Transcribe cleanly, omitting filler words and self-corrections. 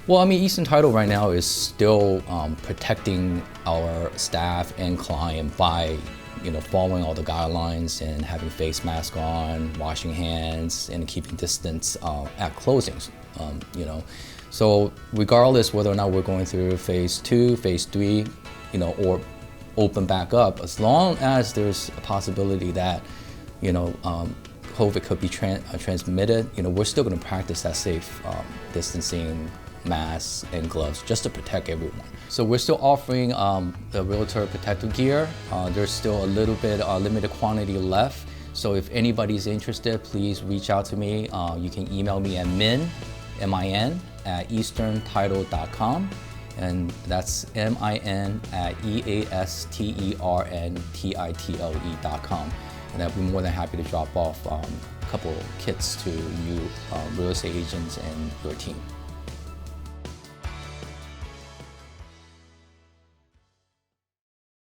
Well, I mean, Eastern Title right now is still protecting our staff and client by, following all the guidelines and having face mask on, washing hands, and keeping distance at closings. So regardless whether or not we're going through phase 2, phase 3, or open back up, as long as there's a possibility that, COVID could be transmitted, we're still going to practice that safe distancing, masks and gloves just to protect everyone. So we're still offering the Realtor protective gear. There's still a little bit limited quantity left. So if anybody's interested, please reach out to me. You can email me at min, at easterntitle.com. And that's min@easterntitle.com. And I'll be more than happy to drop off a couple kits to you real estate agents and your team.